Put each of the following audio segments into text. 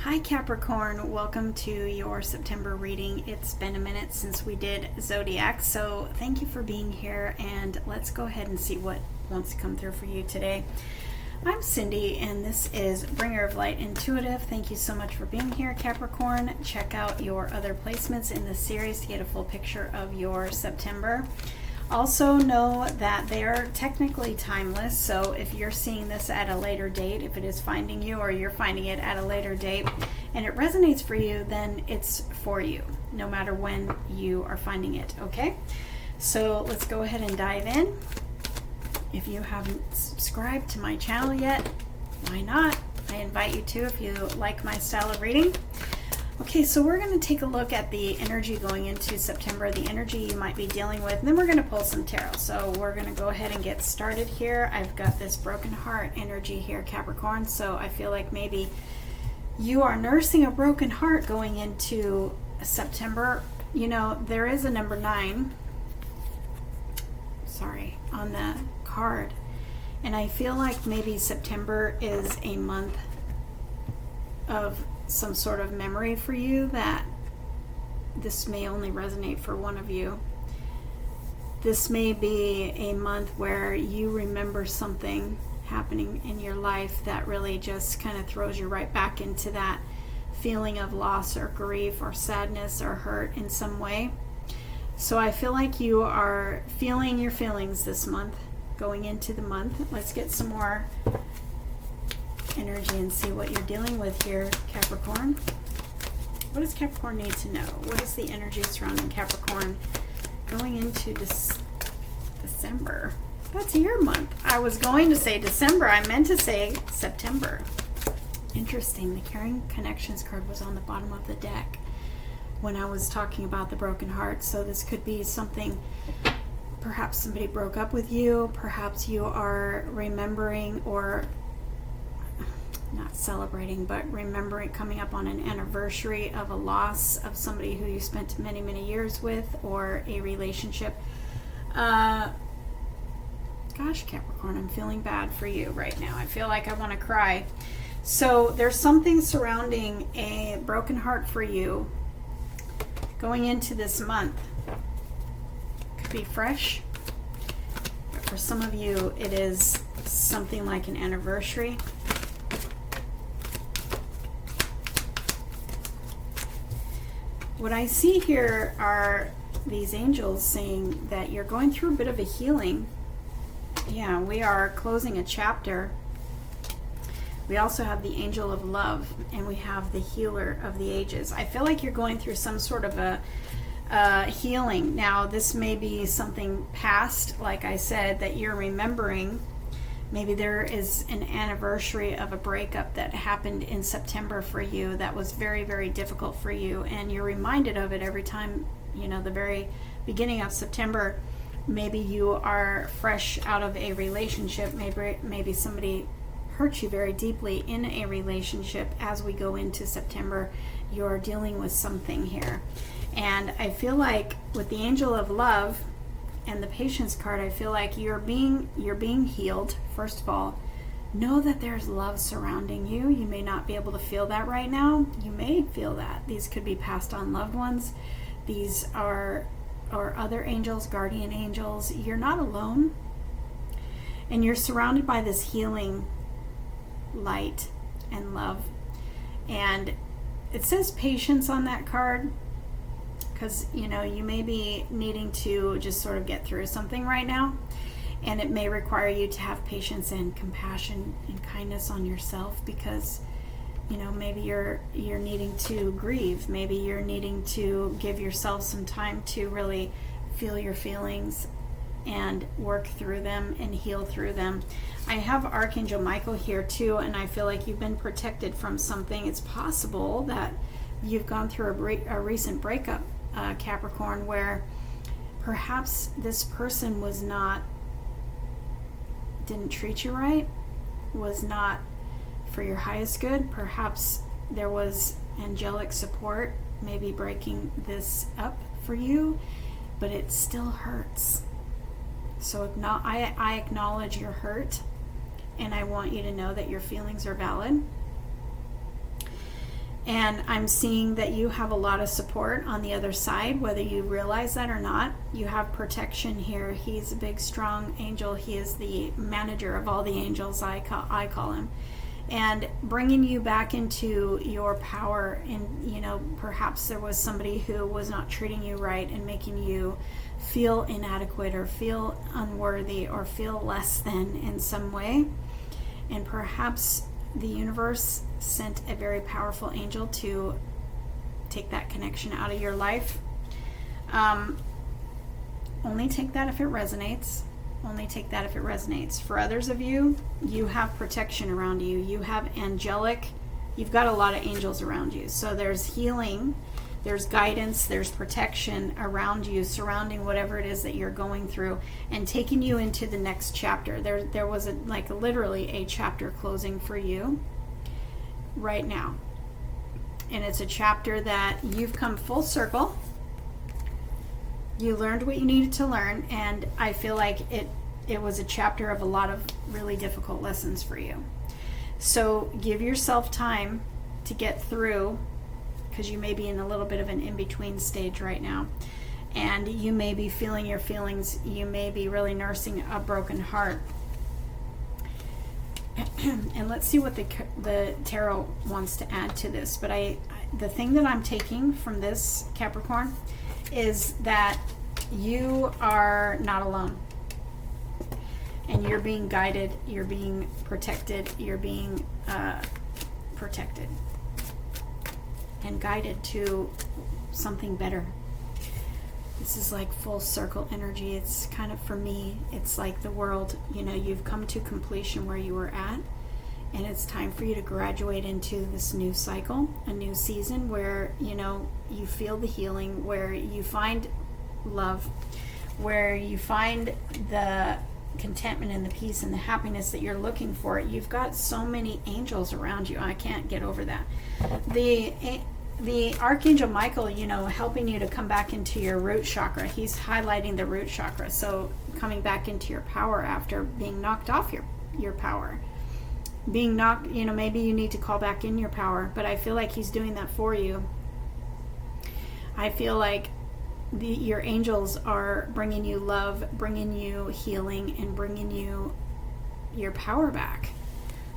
Hi Capricorn, welcome to your September reading. It's been a minute since we did Zodiac, so thank you for being here, and let's go ahead and see what wants to come through for you today. I'm Cindy, and this is Bringer of Light Intuitive. Thank you so much for being here, Capricorn. Check out your other placements in this series to get a full picture of your September. Also know that they are technically timeless, so if you're seeing this at a later date, if it is finding you or you're finding it at a later date and it resonates for you, then it's for you, no matter when you are finding it, okay? So let's go ahead and dive in. If you haven't subscribed to my channel yet, why not? I invite you to if you like my style of reading. Okay, so we're going to take a look at the energy going into September, the energy you might be dealing with, and then we're going to pull some tarot. So we're going to go ahead and get started here. I've got this broken heart energy here, Capricorn, so I feel like maybe you are nursing a broken heart going into September. You know, there is a number 9, on the card, and I feel like maybe September is a month of some sort of memory for you, that this may only resonate for one of you. This may be a month where you remember something happening in your life that really just kind of throws you right back into that feeling of loss or grief or sadness or hurt in some way. So I feel like you are feeling your feelings this month, going into the month. Let's get some more energy and see what you're dealing with here, Capricorn. What does Capricorn need to know? What is the energy surrounding Capricorn going into December? That's your month. I was going to say December. I meant to say September. Interesting. The Caring Connections card was on the bottom of the deck when I was talking about the broken heart. So this could be something, perhaps somebody broke up with you. Perhaps you are remembering, or not celebrating, but remembering, coming up on an anniversary of a loss of somebody who you spent many, many years with, or a relationship. Gosh, Capricorn, I'm feeling bad for you right now. I feel like I want to cry. So there's something surrounding a broken heart for you going into this month. Could be fresh, but for some of you it is something like an anniversary. What I see here are these angels saying that you're going through a bit of a healing. Yeah, we are closing a chapter. We also have the angel of love, and we have the healer of the ages. I feel like you're going through some sort of a healing. Now, this may be something past, like I said, that you're remembering. Maybe there is an anniversary of a breakup that happened in September for you that was very, very difficult for you, and you're reminded of it every time, you know, the very beginning of September. Maybe you are fresh out of a relationship. Maybe somebody hurt you very deeply in a relationship. As we go into September, you're dealing with something here. And I feel like with the angel of love and the patience card, I feel like you're being healed. First of all, know that there's love surrounding you. You may not be able to feel that right now. You may feel that. These could be passed on loved ones. These are other angels, guardian angels. You're not alone. And you're surrounded by this healing light and love. And it says patience on that card, because, you know, you may be needing to just sort of get through something right now, and it may require you to have patience and compassion and kindness on yourself, because, you know, maybe you're needing to grieve. Maybe you're needing to give yourself some time to really feel your feelings and work through them and heal through them. I have Archangel Michael here too, and I feel like you've been protected from something. It's possible that you've gone through a recent breakup, Capricorn, where perhaps this person didn't treat you right, was not for your highest good. Perhaps there was angelic support maybe breaking this up for you, but it still hurts. So if not, I acknowledge your hurt, and I want you to know that your feelings are valid. And I'm seeing that you have a lot of support on the other side, whether you realize that or not. You have protection here. He's a big, strong angel. He is the manager of all the angels, I call him. And bringing you back into your power. And, you know, perhaps there was somebody who was not treating you right and making you feel inadequate or feel unworthy or feel less than in some way. And perhaps the universe sent a very powerful angel to take that connection out of your life. Only take that if it resonates. Only take that if it resonates. For others of you, you have protection around you. You have you've got a lot of angels around you. So there's healing, there's guidance, there's protection around you, surrounding whatever it is that you're going through and taking you into the next chapter. There was literally a chapter closing for you right now. And it's a chapter that you've come full circle. You learned what you needed to learn, and I feel like it was a chapter of a lot of really difficult lessons for you. So give yourself time to get through, because you may be in a little bit of an in-between stage right now. And you may be feeling your feelings. You may be really nursing a broken heart. And let's see what the tarot wants to add to this. But the thing that I'm taking from this, Capricorn, is that you are not alone. And you're being guided, you're being protected, you're being protected and guided to something better. This is like full circle energy. It's kind of, for me, it's like the world, you know, you've come to completion where you were at, and it's time for you to graduate into this new cycle, a new season where, you know, you feel the healing, where you find love, where you find the contentment and the peace and the happiness that you're looking for. You've got so many angels around you. I can't get over that. The Archangel Michael, you know, helping you to come back into your root chakra. He's highlighting the root chakra. So coming back into your power after being knocked off your power. Being knocked, you know, maybe you need to call back in your power, but I feel like he's doing that for you. I feel like your angels are bringing you love, bringing you healing, and bringing you your power back.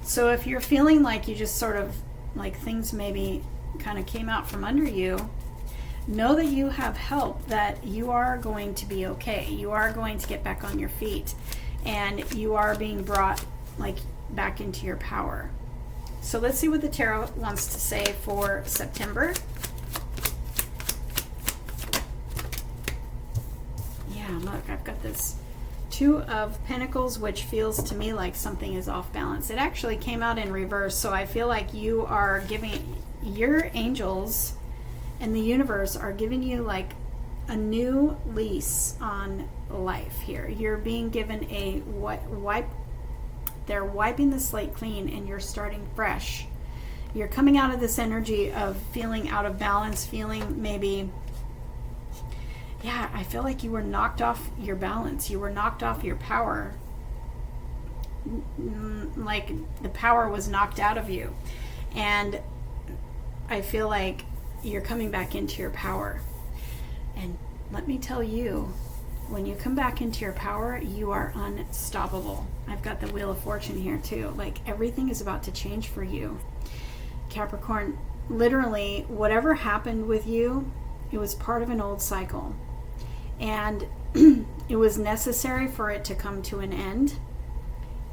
So if you're feeling like you just sort of, like things maybe kind of came out from under you, know that you have help, that you are going to be okay. You are going to get back on your feet, and you are being brought like back into your power. So let's see what the tarot wants to say for September. Yeah, look, I've got this Two of Pentacles, which feels to me like something is off balance. It actually came out in reverse, so I feel like you are giving, your angels and the universe are giving you like a new lease on life here. You're being given a wipe. They're wiping the slate clean, and you're starting fresh. You're coming out of this energy of feeling out of balance, feeling maybe, yeah, I feel like you were knocked off your balance. You were knocked off your power. Like the power was knocked out of you. And I feel like you're coming back into your power. And let me tell you, when you come back into your power, you are unstoppable. I've got the Wheel of Fortune here too. Like everything is about to change for you. Capricorn, literally, whatever happened with you, it was part of an old cycle. And it was necessary for it to come to an end.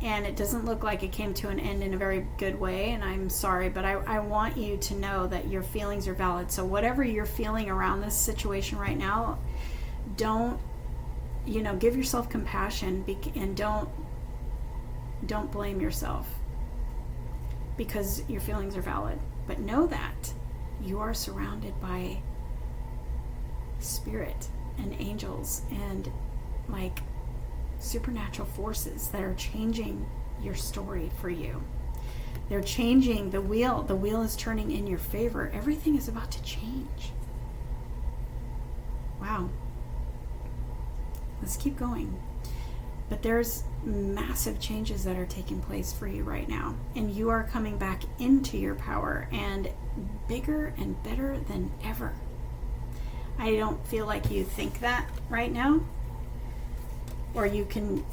And it doesn't look like it came to an end in a very good way. And I'm sorry, but I want you to know that your feelings are valid. So whatever you're feeling around this situation right now, don't, you know, give yourself compassion and don't blame yourself, because your feelings are valid. But know that you are surrounded by spirit and angels and like supernatural forces that are changing your story for you. They're changing the wheel. The wheel is turning in your favor. Everything is about to change. Wow. Let's keep going. But there's massive changes that are taking place for you right now. And you are coming back into your power. And bigger and better than ever. I don't feel like you think that right now. Or you can,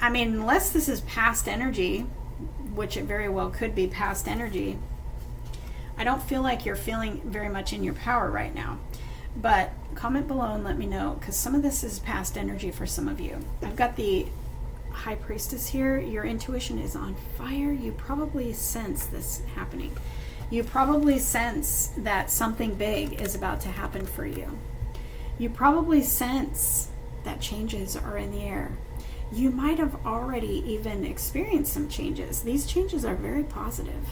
I mean, unless this is past energy, which it very well could be past energy, I don't feel like you're feeling very much in your power right now. But comment below and let me know, because some of this is past energy for some of you. I've got the High Priestess here. Your intuition is on fire. You probably sense this happening. You probably sense that something big is about to happen for you. You probably sense that changes are in the air. You might have already even experienced some changes. These changes are very positive.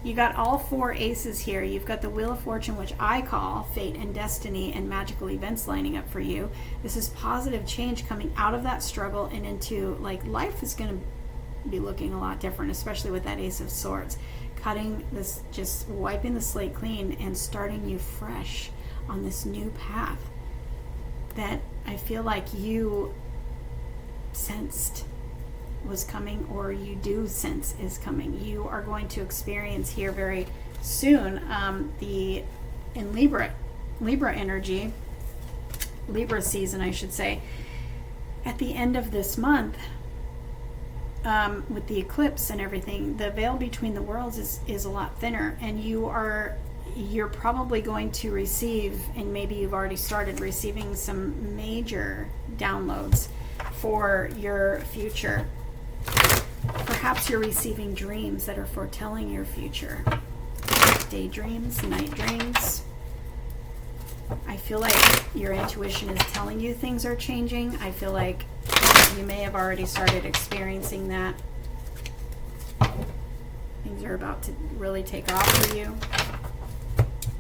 You got all 4 aces here. You've got the Wheel of Fortune, which I call fate and destiny and magical events lining up for you. This is positive change coming out of that struggle and into, like, life is going to be looking a lot different, especially with that Ace of Swords. Cutting this, just wiping the slate clean and starting you fresh on this new path that I feel like you sensed was coming, or you do sense is coming. You are going to experience here very soon in Libra energy, Libra season I should say, at the end of this month, with the eclipse and everything, the veil between the worlds is a lot thinner, and you're probably going to receive, and maybe you've already started receiving, some major downloads for your future. Perhaps you're receiving dreams that are foretelling your future. Daydreams, night dreams. I feel like your intuition is telling you things are changing. I feel like you may have already started experiencing that. Things are about to really take off for you.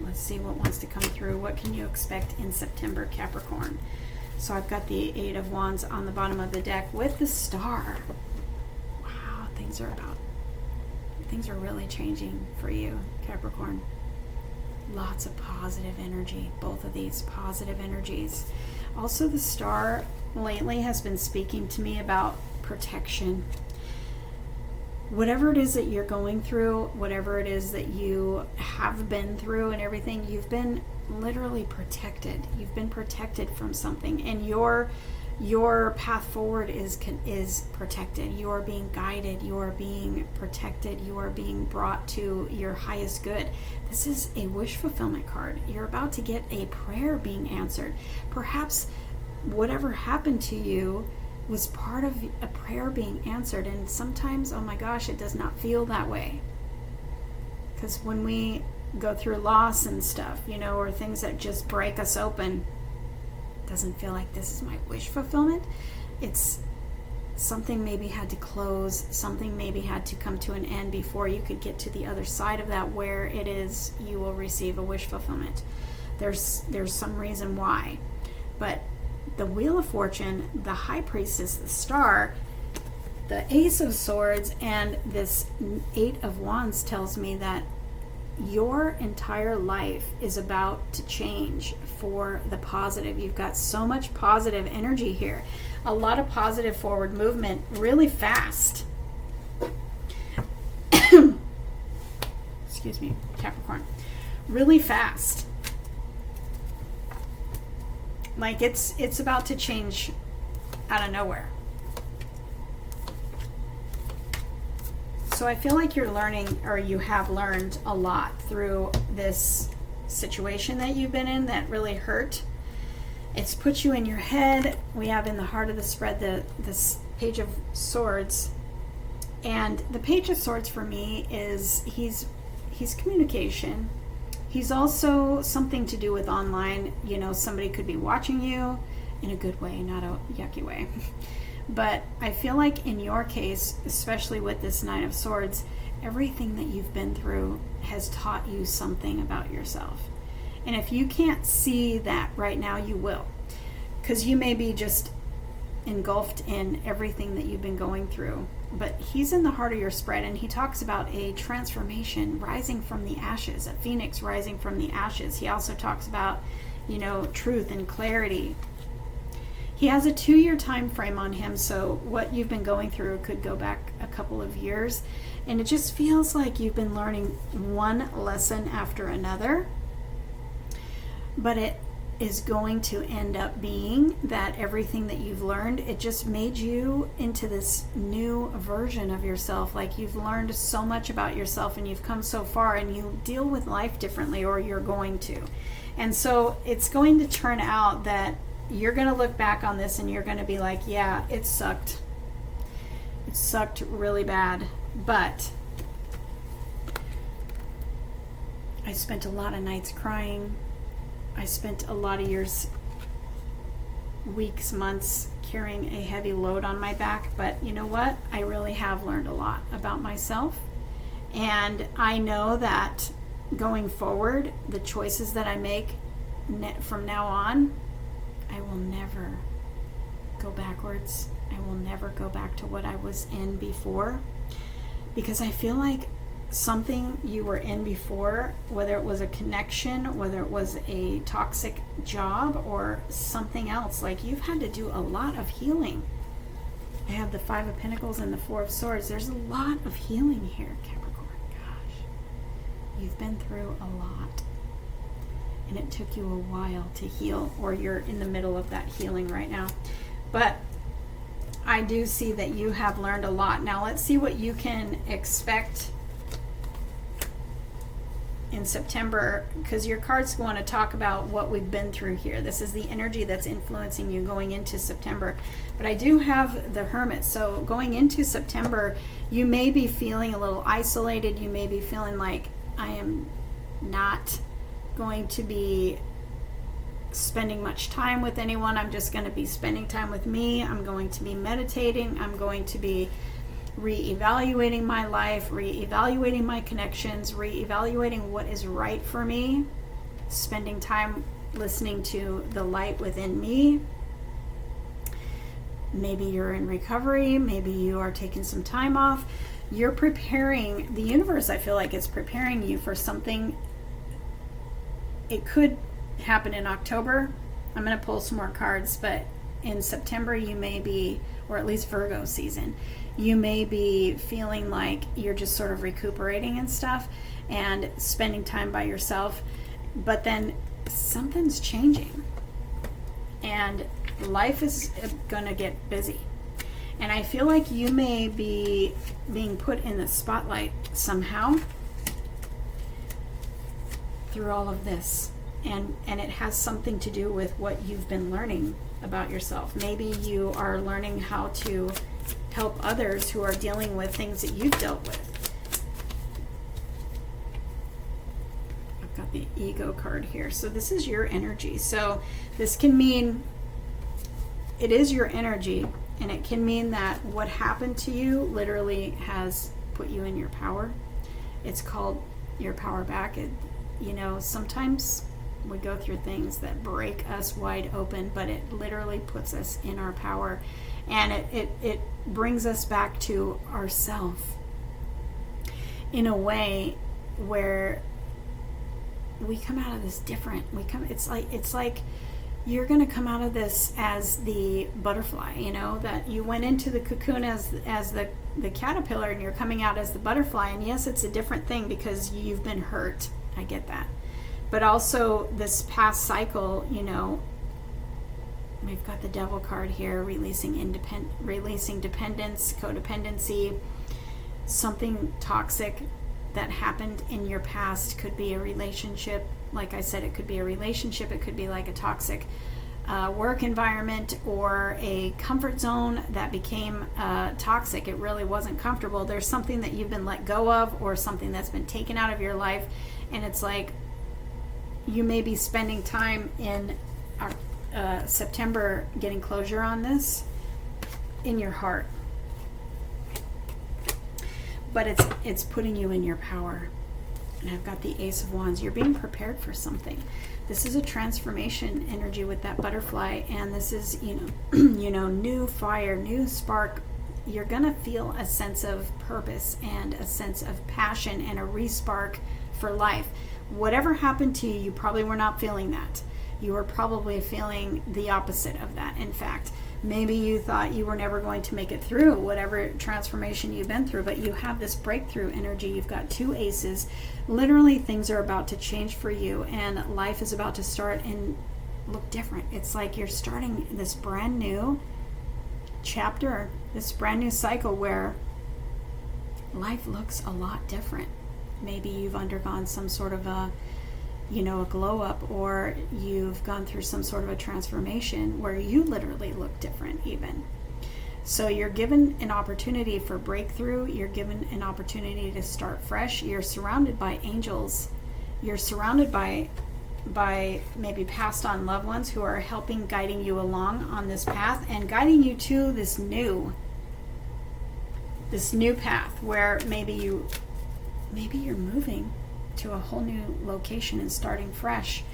Let's see what wants to come through. What can you expect in September, Capricorn? So I've got the 8 of Wands on the bottom of the deck with the Star. Wow, things are really changing for you, Capricorn. Lots of positive energy, both of these positive energies. Also, the Star lately has been speaking to me about protection. Whatever it is that you're going through, whatever it is that you have been through and everything, you've been literally protected. You've been protected from something, and your path forward is protected. You are being guided. You are being protected. You are being brought to your highest good. This is a wish fulfillment card. You're about to get a prayer being answered. Perhaps whatever happened to you was part of a prayer being answered, and sometimes, oh my gosh, it does not feel that way. Because when we go through loss and stuff, or things that just break us open, it doesn't feel like this is my wish fulfillment. It's something maybe had to close, something maybe had to come to an end before you could get to the other side of that, where it is you will receive a wish fulfillment. There's some reason why. But the Wheel of Fortune, the High Priestess, the Star, the Ace of Swords, and this 8 of Wands tells me that your entire life is about to change for the positive. You've got so much positive energy here. A lot of positive forward movement really fast. Excuse me, Capricorn. Really fast. Like it's about to change out of nowhere. So I feel like you're learning, or you have learned a lot through this situation that you've been in that really hurt. It's put you in your head. We have in the heart of the spread this Page of Swords. And the Page of Swords for me is he's communication. He's also something to do with online. Somebody could be watching you in a good way, not a yucky way. But I feel like in your case, especially with this 9 of Swords, everything that you've been through has taught you something about yourself. And if you can't see that right now, you will. Because you may be just engulfed in everything that you've been going through. But he's in the heart of your spread, and he talks about a transformation rising from the ashes, a phoenix rising from the ashes. He also talks about, truth and clarity. He has a 2-year time frame on him, so what you've been going through could go back a couple of years, and it just feels like you've been learning one lesson after another, but it is going to end up being that everything that you've learned, it just made you into this new version of yourself. Like you've learned so much about yourself and you've come so far, and you deal with life differently, or you're going to. And so it's going to turn out that you're going to look back on this and you're going to be like, yeah, it sucked. It sucked really bad, but I spent a lot of nights crying. I spent a lot of years, weeks, months carrying a heavy load on my back. But you know what? I really have learned a lot about myself. And I know that going forward, the choices that I make from now on, I will never go backwards. I will never go back to what I was in before. Because I feel like something you were in before, whether it was a connection, whether it was a toxic job, or something else, like you've had to do a lot of healing. I have the Five of Pentacles and the Four of Swords. There's a lot of healing here, Capricorn. Gosh, you've been through a lot, and it took you a while to heal, or you're in the middle of that healing right now. But I do see that you have learned a lot. Now let's see what you can expect in September, because your cards want to talk about what we've been through here. This is the energy that's influencing you going into September. But I do have the Hermit. So going into September, you may be feeling a little isolated. You may be feeling like, I am not going to be spending much time with anyone. I'm just going to be spending time with me. I'm going to be meditating. I'm going to be reevaluating my life, reevaluating my connections, reevaluating what is right for me, spending time listening to the light within me. Maybe you're in recovery, maybe you are taking some time off. You're preparing, the universe, I feel like it's preparing you for something. It could happen in October. I'm going to pull some more cards, but in September you may be, or at least Virgo season, you may be feeling like you're just sort of recuperating and stuff and spending time by yourself, but then something's changing and life is gonna get busy. And I feel like you may be being put in the spotlight somehow through all of this. And it has something to do with what you've been learning about yourself. Maybe you are learning how to help others who are dealing with things that you've dealt with. I've got the Ego card here. So this is your energy. So this can mean, it is your energy, and it can mean that what happened to you literally has put you in your power. It's called your power back. You know, sometimes we go through things that break us wide open, but it literally puts us in our power, and it brings us back to ourself in a way where we come out of this different. It's like you're going to come out of this as the butterfly, you know, that you went into the cocoon as the caterpillar, and you're coming out as the butterfly. And yes, it's a different thing because you've been hurt. I get that. But also this past cycle, you know, we've got the Devil card here, releasing dependence, codependency, something toxic that happened in your past. Could be a relationship. Like I said, it could be a relationship. It could be like a toxic work environment, or a comfort zone that became toxic. It really wasn't comfortable. There's something that you've been let go of, or something that's been taken out of your life, and it's like you may be spending time in September getting closure on this in your heart. But it's putting you in your power. And I've got the Ace of Wands. You're being prepared for something. This is a transformation energy with that butterfly, and this is, new fire, new spark. You're gonna feel a sense of purpose and a sense of passion and a re-spark for life. Whatever happened to you, you probably were not feeling that. You were probably feeling the opposite of that. In fact, Maybe you thought you were never going to make it through whatever transformation you've been through, but you have this breakthrough energy. You've got 2 aces. Literally, things are about to change for you, and life is about to start and look different. It's like you're starting this brand new chapter, this brand new cycle where life looks a lot different. Maybe you've undergone some sort of a glow up, or you've gone through some sort of a transformation where you literally look different even. So you're given an opportunity for breakthrough. You're given an opportunity to start fresh. You're surrounded by angels. You're surrounded by maybe passed on loved ones who are helping, guiding you along on this path and guiding you to this new path where maybe you're moving to a whole new location and starting fresh.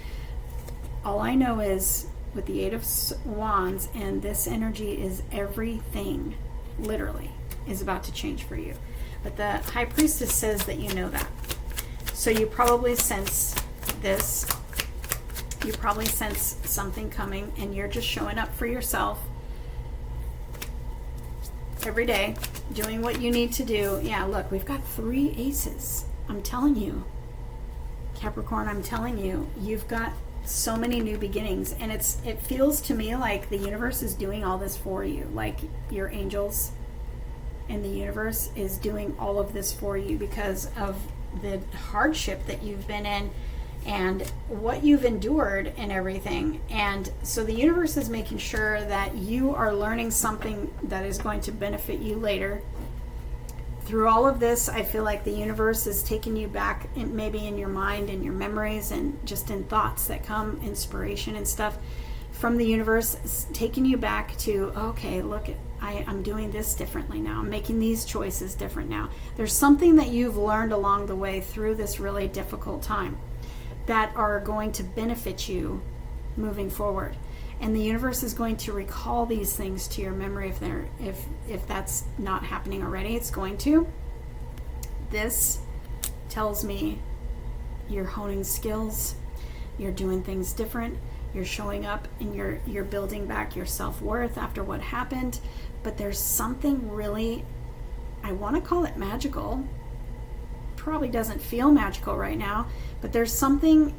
All I know is with the 8 of Wands, and this energy is everything, literally, is about to change for you. But the High Priestess says that you know that. So you probably sense this. You probably sense something coming, and you're just showing up for yourself every day, doing what you need to do. Yeah, look, we've got 3 aces. I'm telling you, Capricorn, I'm telling you, you've got so many new beginnings, and it feels to me like the universe is doing all this for you. Like your angels and the universe is doing all of this for you because of the hardship that you've been in and what you've endured and everything. And so the universe is making sure that you are learning something that is going to benefit you later. Through all of this, I feel like the universe is taking you back, maybe in your mind and your memories and just in thoughts that come, inspiration and stuff from the universe, taking you back to, okay, look, I'm doing this differently now. I'm making these choices different now. There's something that you've learned along the way through this really difficult time that are going to benefit you moving forward. And the universe is going to recall these things to your memory if that's not happening already. It's going to. This tells me you're honing skills, you're doing things different, you're showing up, and you're building back your self-worth after what happened. But there's something really, I want to call it magical. Probably doesn't feel magical right now, but there's something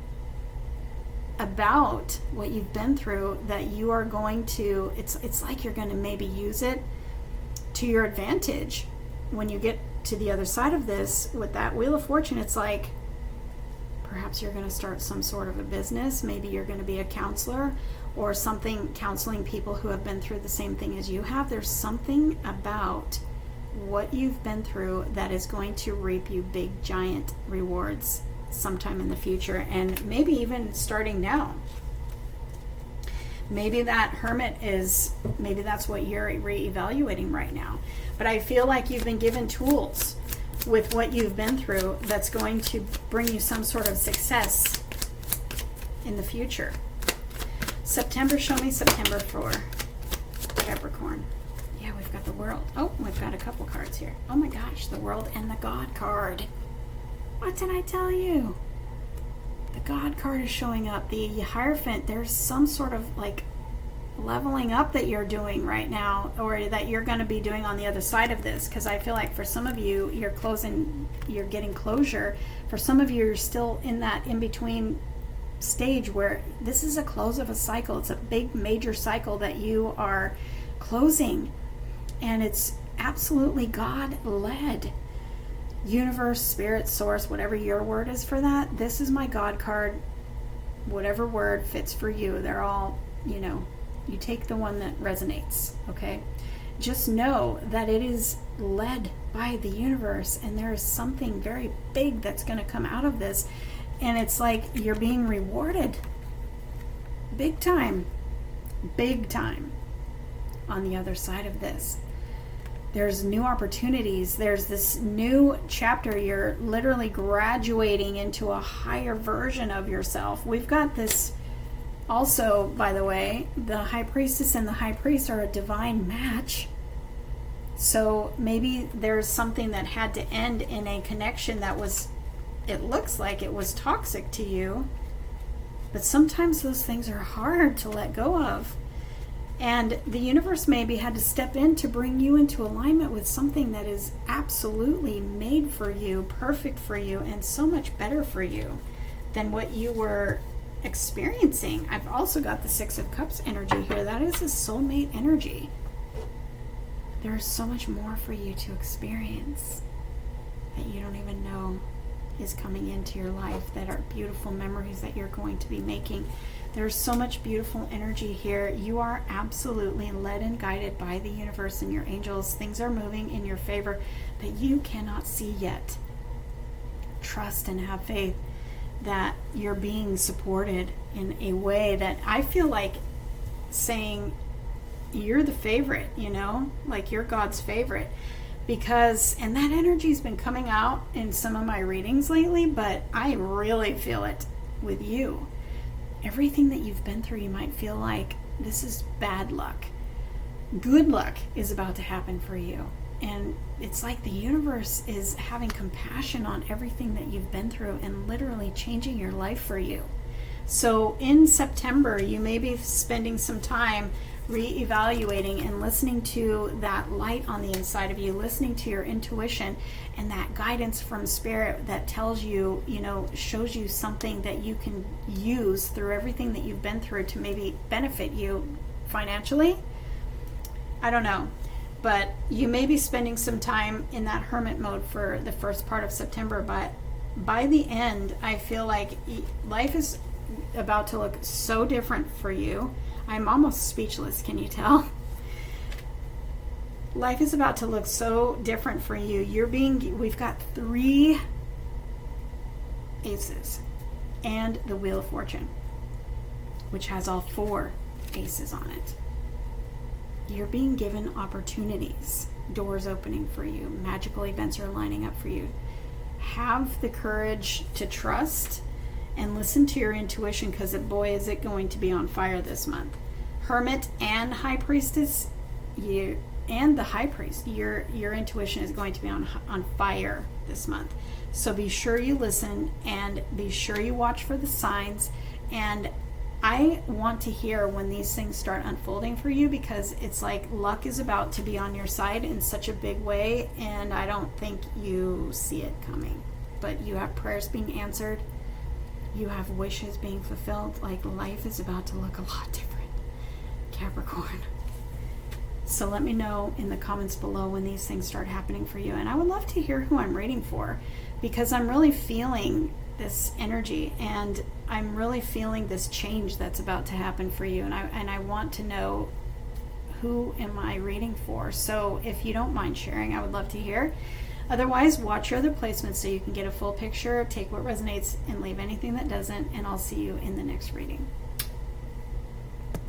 about what you've been through that you are going to, it's like you're going to maybe use it to your advantage when you get to the other side of this. With that Wheel of Fortune, it's like perhaps you're going to start some sort of a business. Maybe you're going to be a counselor or something, counseling people who have been through the same thing as you have. There's something about what you've been through that is going to reap you big giant rewards sometime in the future, and maybe even starting now. Maybe that Hermit maybe that's what you're reevaluating right now. But I feel like you've been given tools with what you've been through that's going to bring you some sort of success in the future. September, show me September for Capricorn. Yeah, we've got the World. Oh, we've got a couple cards here. Oh my gosh, the World and the God card. What did I tell you? The God card is showing up. The Hierophant, there's some sort of like leveling up that you're doing right now, or that you're going to be doing on the other side of this, because I feel like for some of you, you're getting closure. For some of you, you're still in that in-between stage where this is a close of a cycle. It's a big major cycle that you are closing, and it's absolutely God-led. Universe, spirit, source, whatever your word is for that. This is my God card. Whatever word fits for you. They're all, you take the one that resonates, okay? Just know that it is led by the universe, and there is something very big that's going to come out of this, and it's like you're being rewarded big time on the other side of this. There's new opportunities. There's this new chapter. You're literally graduating into a higher version of yourself. We've got this also, by the way, the High Priestess and the High Priest are a divine match. So maybe there's something that had to end in a connection that was, it looks like it was toxic to you. But sometimes those things are hard to let go of. And the universe maybe had to step in to bring you into alignment with something that is absolutely made for you, perfect for you, and so much better for you than what you were experiencing. I've also got the Six of Cups energy here. That is a soulmate energy. There is so much more for you to experience that you don't even know is coming into your life, that are beautiful memories that you're going to be making. There's so much beautiful energy here. You are absolutely led and guided by the universe and your angels. Things are moving in your favor that you cannot see yet. Trust and have faith that you're being supported in a way that I feel like saying you're the favorite, you know, like you're God's favorite. Because, and that energy's been coming out in some of my readings lately, but I really feel it with you. Everything that you've been through, you might feel like this is bad luck. Good luck is about to happen for you. And it's like the universe is having compassion on everything that you've been through and literally changing your life for you. So in September, you may be spending some time reevaluating and listening to that light on the inside of you, listening to your intuition and that guidance from spirit that tells you, you know, shows you something that you can use through everything that you've been through to maybe benefit you financially. I don't know. But you may be spending some time in that hermit mode for the first part of September, but by the end, I feel like life is about to look so different for you. I'm almost speechless, can you tell? Life is about to look so different for you. We've got 3 aces and the Wheel of Fortune, which has all 4 aces on it. You're being given opportunities, doors opening for you, magical events are lining up for you. Have the courage to trust and listen to your intuition, because boy, is it going to be on fire this month. Hermit and High Priestess, and the High Priest, your intuition is going to be on fire this month. So be sure you listen and be sure you watch for the signs. And I want to hear when these things start unfolding for you, because it's like luck is about to be on your side in such a big way, and I don't think you see it coming. But you have prayers being answered. You have wishes being fulfilled. Like life is about to look a lot different, Capricorn. So let me know in the comments below when these things start happening for you. And I would love to hear who I'm reading for, because I'm really feeling this energy and I'm really feeling this change that's about to happen for you. And I want to know who am I reading for. So if you don't mind sharing, I would love to hear. Otherwise, watch your other placements so you can get a full picture, take what resonates and leave anything that doesn't, and I'll see you in the next reading.